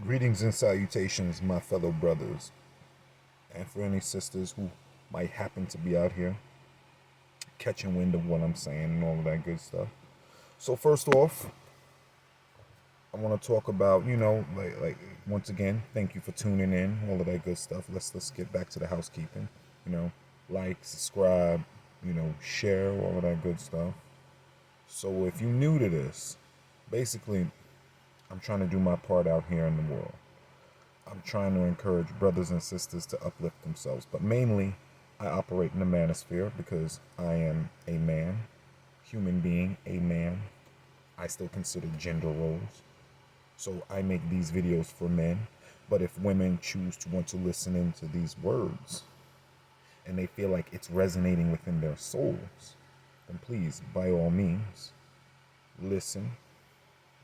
Greetings and salutations, my fellow brothers, and for any sisters who might happen to be out here catching wind of what I'm saying and all of that good stuff. So first off, I want to talk about, like once again, thank you for tuning in, all of that good stuff. Let's get back to the housekeeping. You know, like, subscribe, share all of that good stuff. So if you're new to this, basically, I'm trying to do my part out here in the world. I'm trying to encourage brothers and sisters to uplift themselves, but mainly I operate in the manosphere because I am a man, human being, a man. I still consider gender roles. So I make these videos for men, but if women choose to want to listen into these words and they feel like it's resonating within their souls, then please, by all means, listen,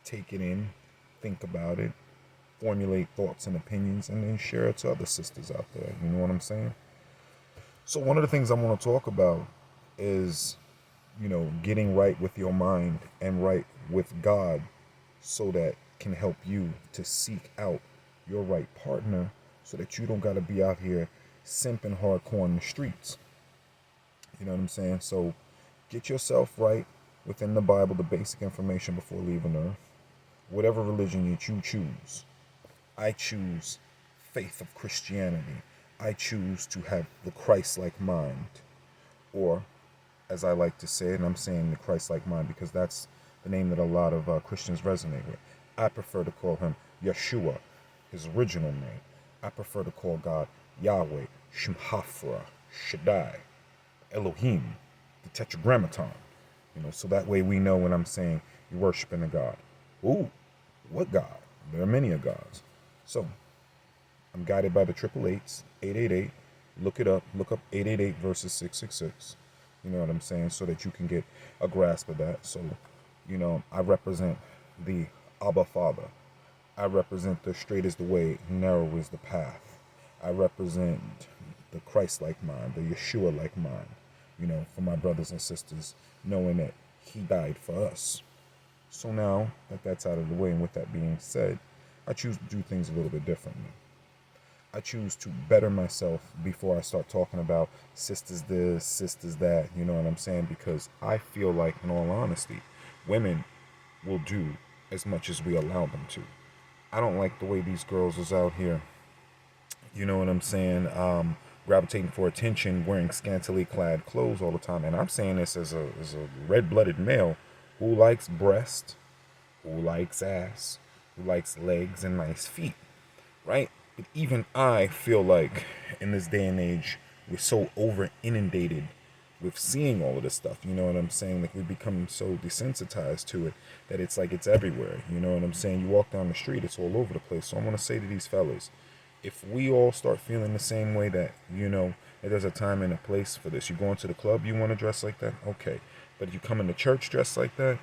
take it in, think about it, formulate thoughts and opinions, and then share it to other sisters out there. You know what I'm saying? So one of the things I want to talk about is, getting right with your mind and right with God so that can help you to seek out your right partner so that you don't got to be out here simping hardcore in the streets. You know what I'm saying? So get yourself right within the Bible, the basic information before leaving earth. Whatever religion you choose. I choose faith of Christianity. I choose to have the Christ-like mind. Or, as I like to say it, and I'm saying the Christ-like mind because that's the name that a lot of Christians resonate with. I prefer to call him Yeshua, his original name. I prefer to call God Yahweh, Shemhafra, Shaddai, Elohim, the Tetragrammaton. So that way we know when I'm saying you're worshiping a God. Ooh, what God? There are many a gods. So, I'm guided by the triple eights, 888. Look it up. Look up 888 versus 666. You know what I'm saying? So that you can get a grasp of that. So, I represent the Abba Father. I represent the straight is the way, narrow is the path. I represent the Christ-like mind, the Yeshua-like mind. For my brothers and sisters, knowing that He died for us. So now that that's out of the way, and with that being said, I choose to do things a little bit differently. I choose to better myself before I start talking about sisters this, sisters that, you know what I'm saying? Because I feel like, in all honesty, women will do as much as we allow them to. I don't like the way these girls is out here, you know what I'm saying, gravitating for attention, wearing scantily clad clothes all the time. And I'm saying this as a red-blooded male who likes breast, who likes ass, who likes legs and nice feet, right? But even I feel like in this day and age, we're so over inundated with seeing all of this stuff. You know what I'm saying? Like, we become so desensitized to it that it's like it's everywhere. You know what I'm saying? You walk down the street, it's all over the place. So I want to say to these fellas, if we all start feeling the same way that, that there's a time and a place for this. You go into the club, you want to dress like that? Okay. But if you come into church dressed like that,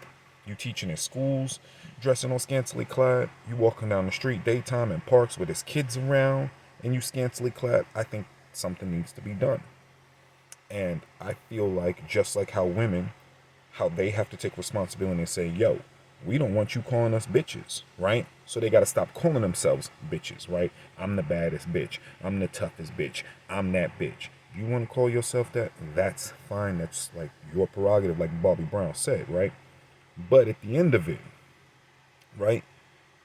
you teaching in schools, dressing all scantily clad, you walking down the street daytime in parks with his kids around, and you scantily clad, I think something needs to be done. And I feel like, just like how women, how they have to take responsibility and say, yo, we don't want you calling us bitches, right? So they got to stop calling themselves bitches, right? I'm the baddest bitch. I'm the toughest bitch. I'm that bitch. You want to call yourself that? That's fine. That's like your prerogative, like Bobby Brown said, right? But at the end of it, right,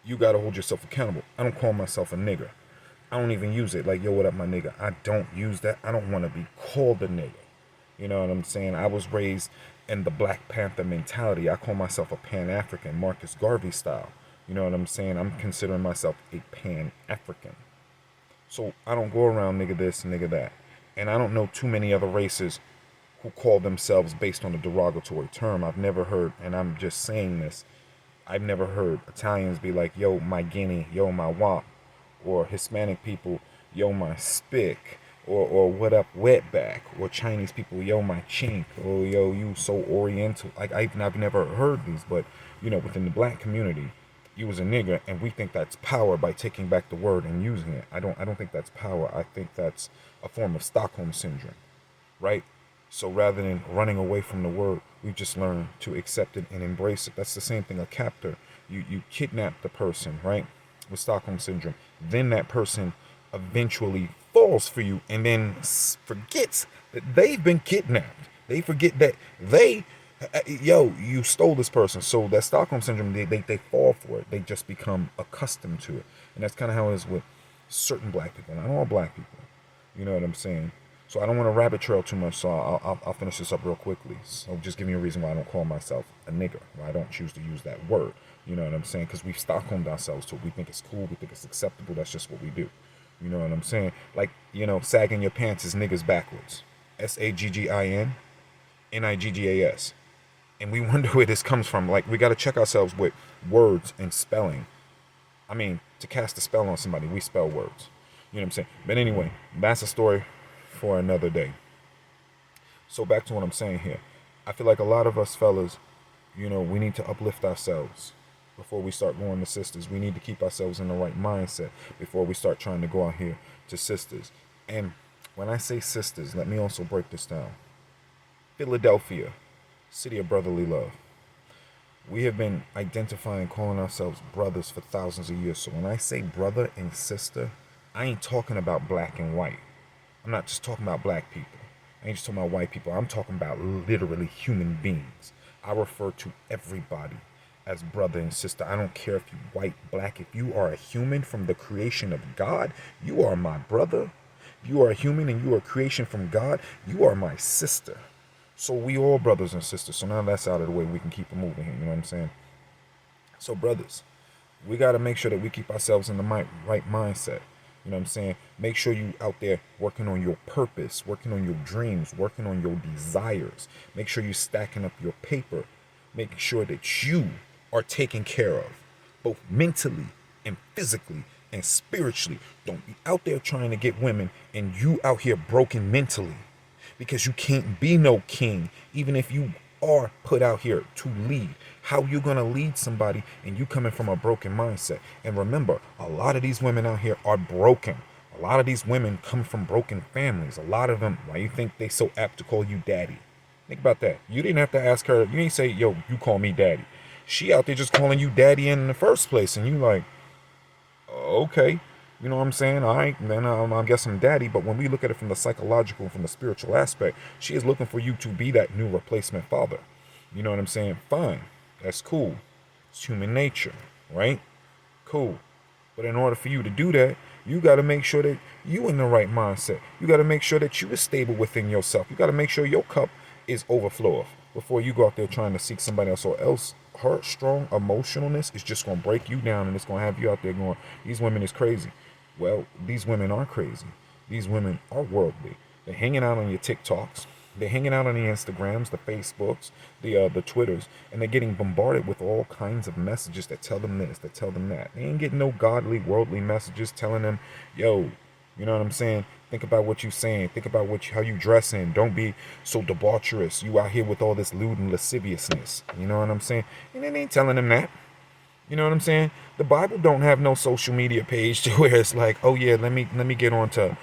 you got to hold yourself accountable. I don't call myself a nigger. I don't even use it like, yo, what up, my nigga? I don't use that. I don't want to be called a nigga. You know what I'm saying? I was raised in the Black Panther mentality. I call myself a Pan-African, Marcus Garvey style. You know what I'm saying? I'm considering myself a Pan-African. So I don't go around nigga this, nigga that. And I don't know too many other races who call themselves based on a derogatory term. I've never heard, and I'm just saying this, I've never heard Italians be like, yo, my guinea, yo, my wop, or Hispanic people, yo, my spick, or what up, wetback, or Chinese people, yo, my chink, or yo, you so oriental. Like, I've never heard these, but, within the black community, you was a nigger, and we think that's power by taking back the word and using it. I don't think that's power. I think that's a form of Stockholm syndrome, right? So rather than running away from the word, we just learn to accept it and embrace it. That's the same thing, a captor. You kidnap the person, right? with Stockholm Syndrome, then that person eventually falls for you and then forgets that they've been kidnapped. They forget that you stole this person. So that Stockholm Syndrome, they fall for it. They just become accustomed to it. And that's kind of how it is with certain black people, not all black people. You know what I'm saying? So I don't want to rabbit trail too much, so I'll finish this up real quickly. So just give me a reason why I don't call myself a nigger, why I don't choose to use that word. You know what I'm saying? Because we've Stockholmed ourselves to it. We think it's cool. We think it's acceptable. That's just what we do. You know what I'm saying? Like, sagging your pants is niggas backwards. SAGGIN NIGGAS. And we wonder where this comes from. Like, we got to check ourselves with words and spelling. I mean, to cast a spell on somebody, we spell words. You know what I'm saying? But anyway, that's a story for another day. So back to what I'm saying here. I feel like a lot of us fellas, we need to uplift ourselves before we start going to sisters. We need to keep ourselves in the right mindset before we start trying to go out here to sisters. And when I say sisters, let me also break this down. Philadelphia, city of brotherly love. We have been identifying, calling ourselves brothers for thousands of years. So when I say brother and sister, I ain't talking about black and white. I'm not just talking about black people. I ain't just talking about white people. I'm talking about literally human beings. I refer to everybody as brother and sister. I don't care if you white, black. If you are a human from the creation of God, you are my brother. If you are a human and you are a creation from God, you are my sister. So we all brothers and sisters. So now that's out of the way. We can keep it moving here. You know what I'm saying? So brothers, we got to make sure that we keep ourselves in the right mindset. You know what I'm saying? Make sure you out there working on your purpose, working on your dreams, working on your desires. Make sure you're stacking up your paper. Making sure that you are taken care of, both mentally and physically and spiritually. Don't be out there trying to get women and you out here broken mentally. Because you can't be no king, even if you are put out here to lead. How you gonna lead somebody and you coming from a broken mindset? And remember, a lot of these women out here are broken. A lot of these women come from broken families. A lot of them, why you think they so apt to call you daddy? Think about that. You didn't have to ask her. You ain't say, yo, you call me daddy. She out there just calling you daddy in the first place. And you like, okay. You know what I'm saying? All right, then I guess I'm daddy. But when we look at it from the psychological, from the spiritual aspect, she is looking for you to be that new replacement father. You know what I'm saying? Fine. That's cool. It's human nature, right? Cool. But in order for you to do that, you got to make sure that you in the right mindset. You got to make sure that you is stable within yourself. You got to make sure your cup is overflowing before you go out there trying to seek somebody else, or else her strong emotionalness is just going to break you down, and it's going to have you out there going, these women is crazy. Well, these women are crazy. These women are worldly. They're hanging out on your TikToks. They're hanging out on the Instagrams, the Facebooks, the Twitters, and they're getting bombarded with all kinds of messages that tell them this, that tell them that. They ain't getting no godly, worldly messages telling them, yo, you know what I'm saying? Think about what you saying. Think about how you dressing. Don't be so debaucherous. You out here with all this lewd and lasciviousness. You know what I'm saying? And it ain't telling them that. You know what I'm saying? The Bible don't have no social media page to where it's like, oh yeah, let me get onto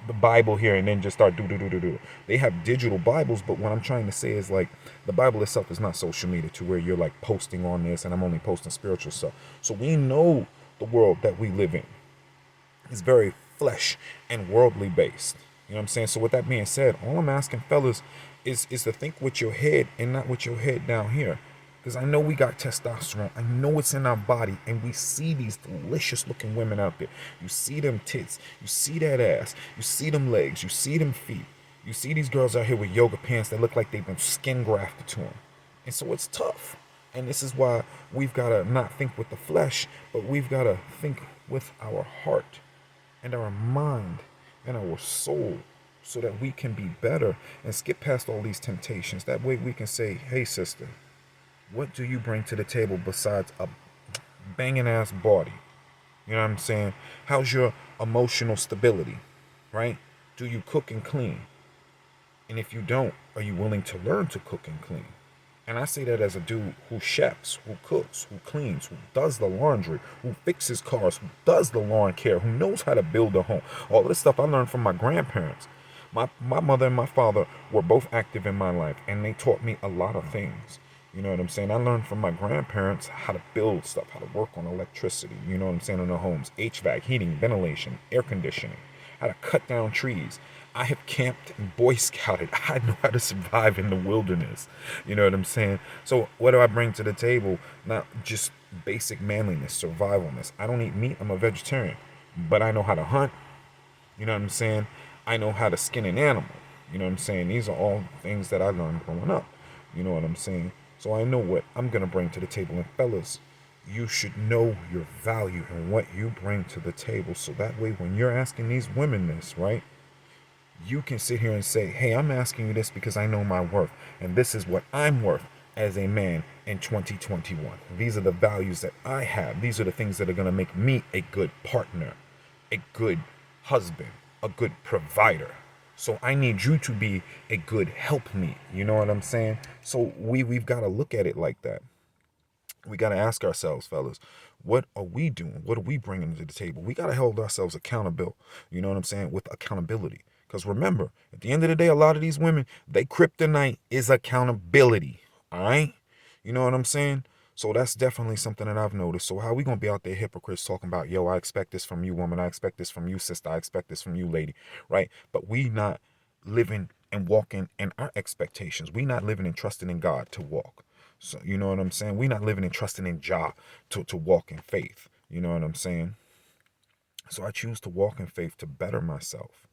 the Bible here and then just start do. They have digital Bibles, but what I'm trying to say is like the Bible itself is not social media to where you're like posting on this and I'm only posting spiritual stuff. So we know the world that we live in is very flesh and worldly based. You know what I'm saying? So with that being said, all I'm asking fellas is to think with your head and not with your head down here. Because I know we got testosterone. I know it's in our body. And we see these delicious looking women out there. You see them tits. You see that ass. You see them legs. You see them feet. You see these girls out here with yoga pants that look like they've been skin grafted to them. And so it's tough. And this is why we've got to not think with the flesh, but we've got to think with our heart and our mind and our soul so that we can be better and skip past all these temptations. That way we can say, hey, sister, what do you bring to the table besides a banging ass body? You know what I'm saying? How's your emotional stability, right? Do you cook and clean? And if you don't, are you willing to learn to cook and clean? And I say that as a dude who chefs, who cooks, who cleans, who does the laundry, who fixes cars, who does the lawn care, who knows how to build a home. All this stuff I learned from my grandparents. My mother and my father were both active in my life, and they taught me a lot of things. You know what I'm saying? I learned from my grandparents how to build stuff, how to work on electricity, you know what I'm saying, in the homes, HVAC, heating, ventilation, air conditioning, how to cut down trees. I have camped and Boy Scouted. I know how to survive in the wilderness. You know what I'm saying? So what do I bring to the table? Not just basic manliness, survivalness. I don't eat meat. I'm a vegetarian. But I know how to hunt. You know what I'm saying? I know how to skin an animal. You know what I'm saying? These are all things that I learned growing up. You know what I'm saying? So I know what I'm going to bring to the table. And fellas, you should know your value and what you bring to the table. So that way, when you're asking these women this, right, you can sit here and say, hey, I'm asking you this because I know my worth. And this is what I'm worth as a man in 2021. These are the values that I have. These are the things that are going to make me a good partner, a good husband, a good provider. So I need you to be a good helpmeet. You know what I'm saying? So we've got to look at it like that. We got to ask ourselves, fellas, what are we doing? What are we bringing to the table? We got to hold ourselves accountable. You know what I'm saying? With accountability. Because remember, at the end of the day, a lot of these women, they kryptonite is accountability. All right? You know what I'm saying? So that's definitely something that I've noticed. So how we gonna be out there hypocrites talking about, yo, I expect this from you, woman. I expect this from you, sister. I expect this from you, lady. Right? But we not living and walking in our expectations. We not living and trusting in God to walk. So you know what I'm saying? We not living and trusting in Jah to walk in faith. You know what I'm saying? So I choose to walk in faith to better myself.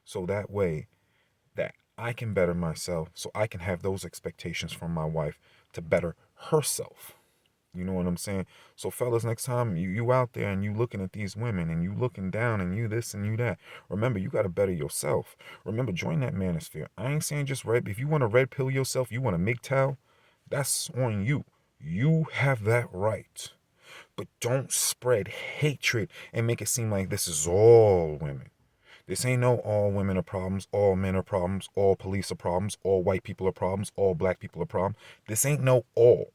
So that way that I can better myself, so I can have those expectations from my wife to better herself. You know what I'm saying? So fellas, next time you out there and you looking at these women and you looking down and you this and you that, remember you got to better yourself. Remember, join that manosphere. I ain't saying just red. If you want to red pill yourself, you want to MGTOW, that's on you. You have that right. But don't spread hatred and make it seem like this is all women. This ain't no all women are problems, all men are problems, all police are problems, all white people are problems, all black people are problems. This ain't no all.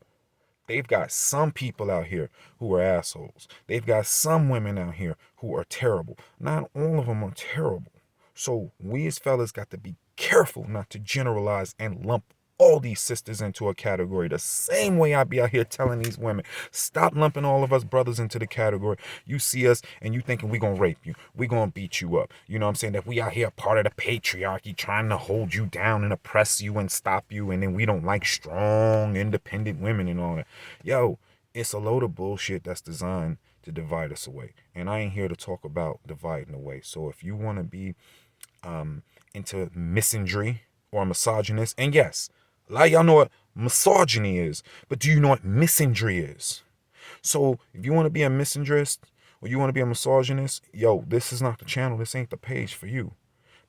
They've got some people out here who are assholes. They've got some women out here who are terrible. Not all of them are terrible. So we as fellas got to be careful not to generalize and lump all these sisters into a category the same way I be out here telling these women, stop lumping all of us brothers into the category. You see us and you thinking we gonna rape you, we gonna beat you up. You know what I'm saying? That we out here part of the patriarchy trying to hold you down and oppress you and stop you, and then we don't like strong independent women and all that. Yo, it's a load of bullshit that's designed to divide us away, and I ain't here to talk about dividing away. So if you want to be into misandry or a misogynist, and yes, a lot of y'all know what misogyny is, but do you know what misandry is? So if you want to be a misandrist or you want to be a misogynist, yo, this is not the channel. This ain't the page for you.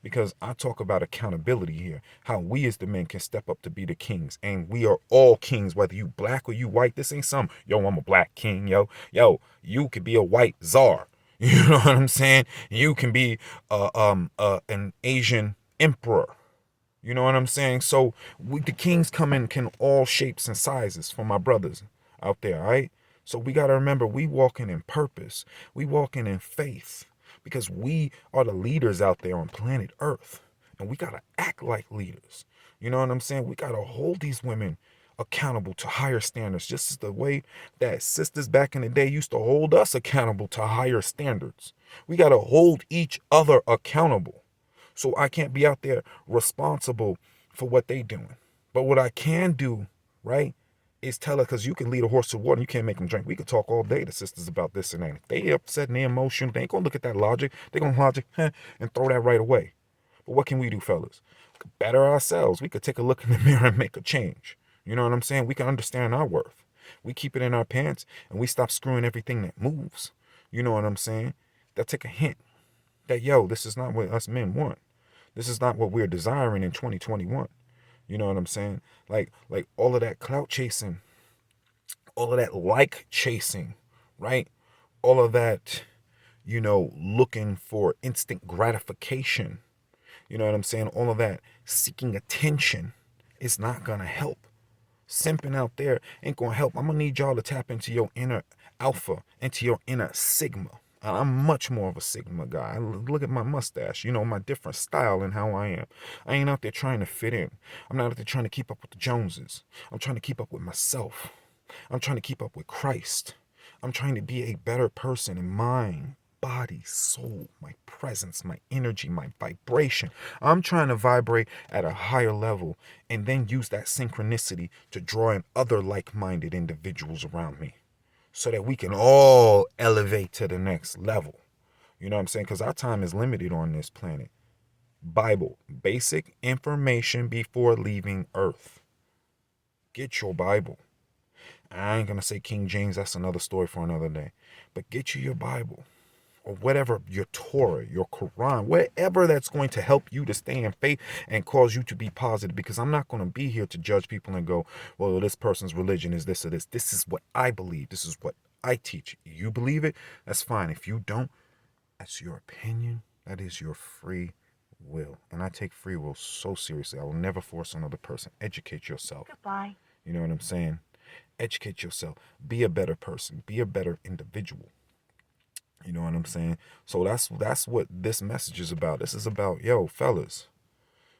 Because I talk about accountability here. How we as the men can step up to be the kings. And we are all kings, whether you black or you white. This ain't some, yo, I'm a black king, yo. Yo, you could be a white czar. You know what I'm saying? You can be an Asian emperor. You know what I'm saying? So the kings come in all shapes and sizes for my brothers out there, all right? So we got to remember, we walking in purpose. We walking in faith because we are the leaders out there on planet Earth. And we got to act like leaders. You know what I'm saying? We got to hold these women accountable to higher standards, just as the way that sisters back in the day used to hold us accountable to higher standards. We got to hold each other accountable. So I can't be out there responsible for what they doing. But what I can do, right, is tell her, because you can lead a horse to water and you can't make them drink. We could talk all day to sisters about this and that. If they upset and they emotional, they ain't going to look at that logic. They're going to logic and throw that right away. But what can we do, fellas? We could better ourselves. We could take a look in the mirror and make a change. You know what I'm saying? We can understand our worth. We keep it in our pants and we stop screwing everything that moves. You know what I'm saying? They'll take a hint that, yo, this is not what us men want. This is not what we're desiring in 2021. You know what I'm saying? Like all of that clout chasing, all of that like chasing, right? All of that, looking for instant gratification. You know what I'm saying? All of that seeking attention is not going to help. Simping out there ain't going to help. I'm going to need y'all to tap into your inner alpha, into your inner sigma. I'm much more of a Sigma guy. Look at my mustache, my different style and how I am. I ain't out there trying to fit in. I'm not out there trying to keep up with the Joneses. I'm trying to keep up with myself. I'm trying to keep up with Christ. I'm trying to be a better person in mind, body, soul, my presence, my energy, my vibration. I'm trying to vibrate at a higher level and then use that synchronicity to draw in other like-minded individuals around me so that we can all elevate to the next level. You know what I'm saying? Because our time is limited on this planet. Bible, basic information before leaving Earth. Get your Bible. I ain't going to say King James, that's another story for another day. But get you your Bible or whatever, your Torah, your Quran, whatever that's going to help you to stay in faith and cause you to be positive. Because I'm not going to be here to judge people and go, well, this person's religion is this or this. This is what I believe. This is what I teach. You believe it? That's fine. If you don't, that's your opinion. That is your free will. And I take free will so seriously. I will never force another person. Educate yourself. Goodbye. You know what I'm saying? Educate yourself. Be a better person. Be a better individual. You know what I'm saying? So that's what this message is about. This is about, yo, fellas,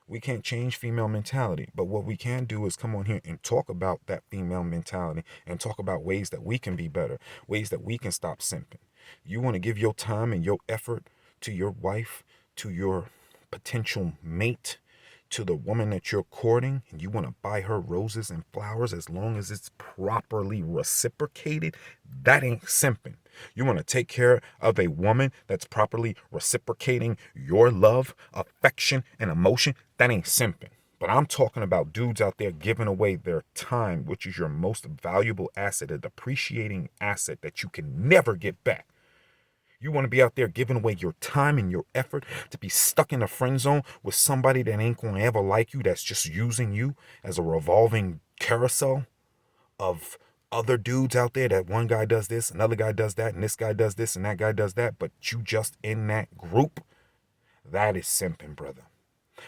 we can't change female mentality, but what we can do is come on here and talk about that female mentality and talk about ways that we can be better, ways that we can stop simping. You want to give your time and your effort to your wife, to your potential mate, to the woman that you're courting, and you want to buy her roses and flowers as long as it's properly reciprocated, that ain't simping. You want to take care of a woman that's properly reciprocating your love, affection, and emotion, that ain't simping. But I'm talking about dudes out there giving away their time, which is your most valuable asset, a depreciating asset that you can never get back. You want to be out there giving away your time and your effort to be stuck in a friend zone with somebody that ain't going to ever like you, that's just using you as a revolving carousel of other dudes out there, that one guy does this, another guy does that, and this guy does this, and that guy does that, but you just in that group. That is simping, brother.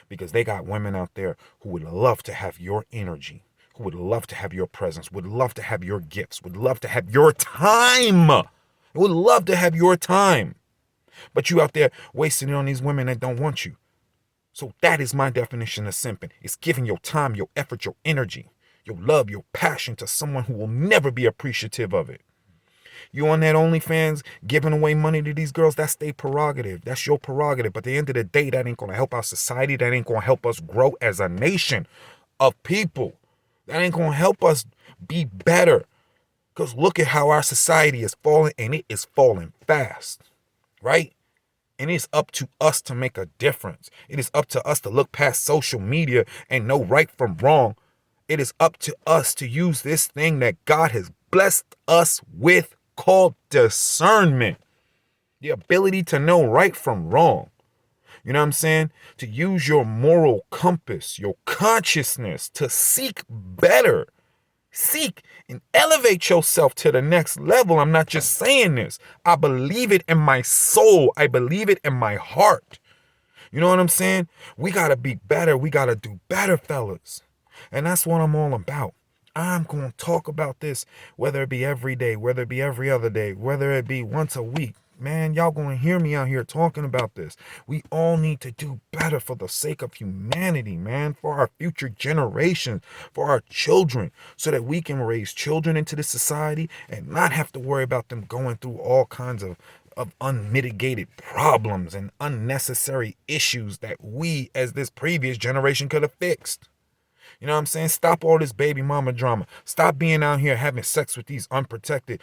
Because they got women out there who would love to have your energy, who would love to have your presence, would love to have your gifts, would love to have your time. Would love to have your time. But you out there wasting it on these women that don't want you. So that is my definition of simping. It's giving your time, your effort, your energy, your love, your passion to someone who will never be appreciative of it. You on that OnlyFans giving away money to these girls, that's their prerogative. That's your prerogative. But at the end of the day, that ain't going to help our society. That ain't going to help us grow as a nation of people. That ain't going to help us be better. Because look at how our society is falling, and it is falling fast, right? And it's up to us to make a difference. It is up to us to look past social media and know right from wrong. It is up to us to use this thing that God has blessed us with called discernment. The ability to know right from wrong. You know what I'm saying? To use your moral compass, your consciousness to seek better. Seek and elevate yourself to the next level. I'm not just saying this. I believe it in my soul. I believe it in my heart. You know what I'm saying? We got to be better. We got to do better, fellas. And that's what I'm all about. I'm going to talk about this, whether it be every day, whether it be every other day, whether it be once a week. Man, y'all going to hear me out here talking about this. We all need to do better for the sake of humanity, man, for our future generations, for our children, so that we can raise children into this society and not have to worry about them going through all kinds of unmitigated problems and unnecessary issues that we, as this previous generation, could have fixed. You know what I'm saying? Stop all this baby mama drama. Stop being out here having sex with these unprotected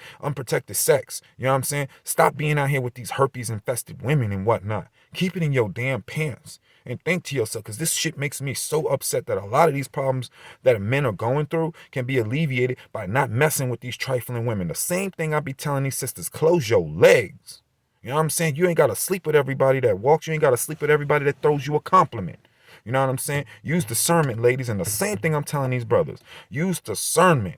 sex. You know what I'm saying? Stop being out here with these herpes infested women and whatnot. Keep it in your damn pants and think to yourself, because this shit makes me so upset that a lot of these problems that men are going through can be alleviated by not messing with these trifling women. The same thing I be telling these sisters, close your legs. You know what I'm saying? You ain't got to sleep with everybody that walks. You ain't got to sleep with everybody that throws you a compliment. You know what I'm saying? Use discernment, ladies. And the same thing I'm telling these brothers. Use discernment.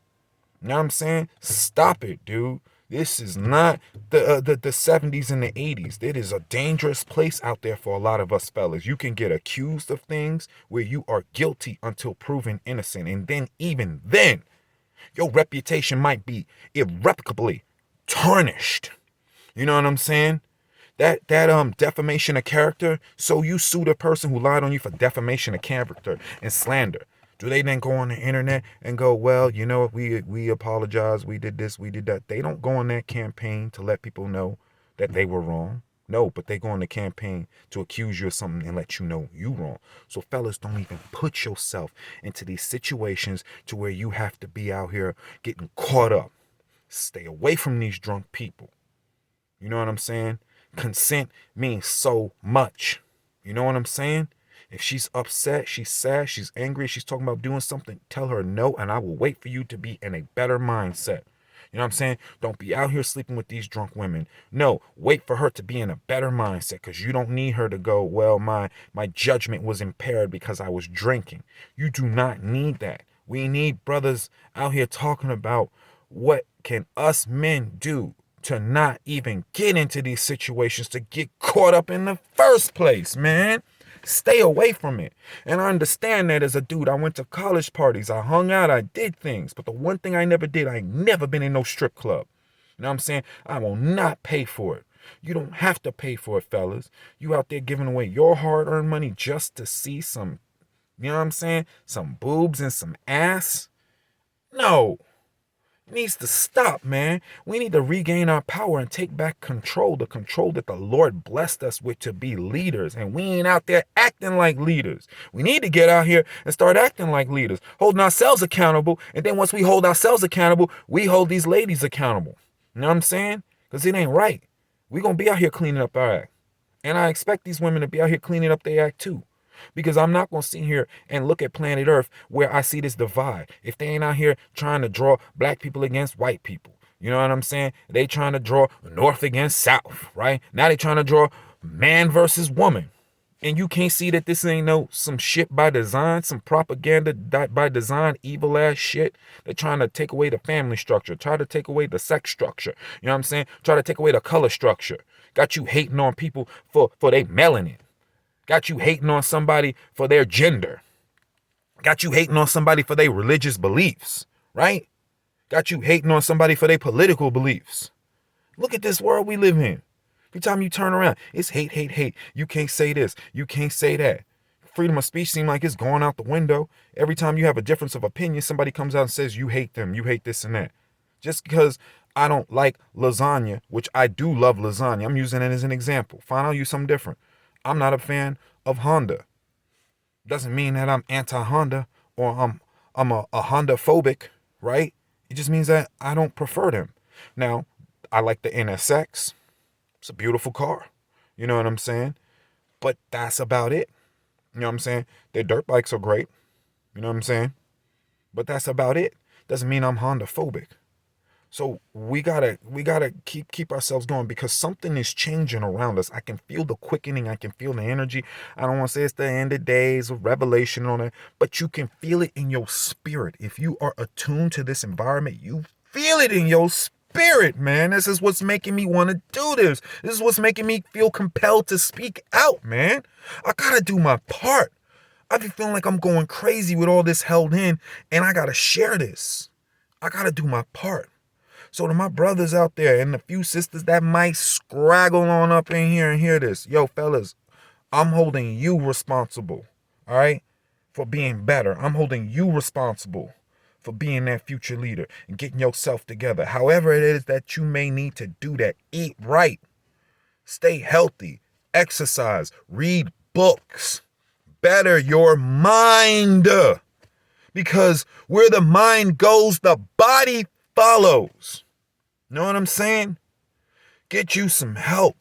You know what I'm saying? Stop it, dude. This is not the 70s and the 80s. It is a dangerous place out there for a lot of us fellas. You can get accused of things where you are guilty until proven innocent. And then, even then, your reputation might be irrevocably tarnished. You know what I'm saying? That defamation of character. So you sue the person who lied on you for defamation of character and slander. Do they then go on the internet and go, well, you know, we apologize, we did this, we did that? They don't go on that campaign to let people know that they were wrong. No, but they go on the campaign to accuse you of something and let you know you wrong. So fellas, don't even put yourself into these situations to where you have to be out here getting caught up. Stay away from these drunk people. You know what I'm saying? Consent means so much. You know what I'm saying? If she's upset, she's sad, she's angry, she's talking about doing something, tell her no, and I will wait for you to be in a better mindset. You know what I'm saying? Don't be out here sleeping with these drunk women. No, wait for her to be in a better mindset, because you don't need her to go, well, my judgment was impaired because I was drinking. You do not need that. We need brothers out here talking about what can us men do to not even get into these situations, to get caught up in the first place, man. Stay away from it. And I understand that as a dude. I went to college parties, I hung out, I did things. But the one thing I never did, I never been in no strip club. You know what I'm saying? I will not pay for it. You don't have to pay for it, fellas. You out there giving away your hard-earned money just to see some, you know what I'm saying? Some boobs and some ass? No. Needs to stop, man. We need to regain our power and take back control, the control that the Lord blessed us with to be leaders. And we ain't out there acting like leaders. We need to get out here and start acting like leaders, holding ourselves accountable. And then once we hold ourselves accountable, we hold these ladies accountable. You know what I'm saying? Because it ain't right. We going to be out here cleaning up our act. And I expect these women to be out here cleaning up their act too. Because I'm not going to sit here and look at planet Earth where I see this divide. If they ain't out here trying to draw black people against white people, you know what I'm saying? They trying to draw North against South, right? Now they trying to draw man versus woman. And you can't see that this ain't no some shit by design, some propaganda by design, evil ass shit. They're trying to take away the family structure, try to take away the sex structure. You know what I'm saying? Try to take away the color structure. Got you hating on people for their melanin. Got you hating on somebody for their gender. Got you hating on somebody for their religious beliefs, right? Got you hating on somebody for their political beliefs. Look at this world we live in. Every time you turn around, it's hate, hate, hate. You can't say this. You can't say that. Freedom of speech seems like it's going out the window. Every time you have a difference of opinion, somebody comes out and says you hate them. You hate this and that. Just because I don't like lasagna, which I do love lasagna. I'm using it as an example. Fine, I'll use something different. I'm not a fan of Honda. Doesn't mean that I'm anti-Honda or I'm a Honda phobic, right? It just means that I don't prefer them. Now, I like the NSX. It's a beautiful car. You know what I'm saying? But that's about it. You know what I'm saying? Their dirt bikes are great. You know what I'm saying? But that's about it. Doesn't mean I'm Honda phobic. So we gotta keep ourselves going, because something is changing around us. I can feel the quickening. I can feel the energy. I don't want to say it's the end of days of revelation on it, but you can feel it in your spirit. If you are attuned to this environment, you feel it in your spirit, man. This is what's making me want to do this. This is what's making me feel compelled to speak out, man. I gotta do my part. I be feeling like I'm going crazy with all this held in, and I gotta share this. I gotta do my part. So to my brothers out there and the few sisters that might scraggle on up in here and hear this, yo, fellas, I'm holding you responsible, all right, for being better. I'm holding you responsible for being that future leader and getting yourself together. However it is that you may need to do that. Eat right, stay healthy, exercise, read books, better your mind. Because where the mind goes, the body follows. Know what I'm saying? Get you some help.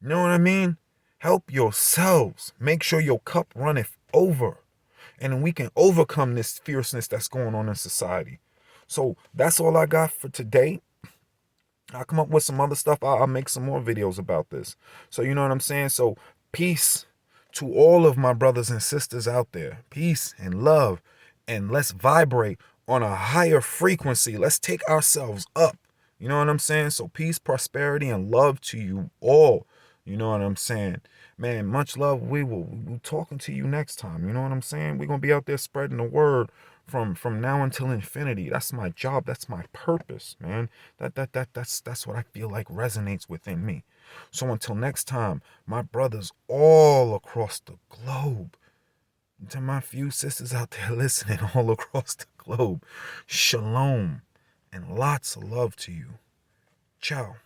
Know what I mean? Help yourselves. Make sure your cup runneth over. And then we can overcome this fierceness that's going on in society. So that's all I got for today. I'll come up with some other stuff. I'll make some more videos about this. So you know what I'm saying? So peace to all of my brothers and sisters out there. Peace and love. And let's vibrate on a higher frequency. Let's take ourselves up. You know what I'm saying? So peace, prosperity, and love to you all. You know what I'm saying? Man, much love. We'll talking to you next time. You know what I'm saying? We're going to be out there spreading the word, from now until infinity. That's my job. That's my purpose, man. That's what I feel like resonates within me. So until next time, my brothers all across the globe, to my few sisters out there listening all across the globe, shalom and lots of love to you. Ciao.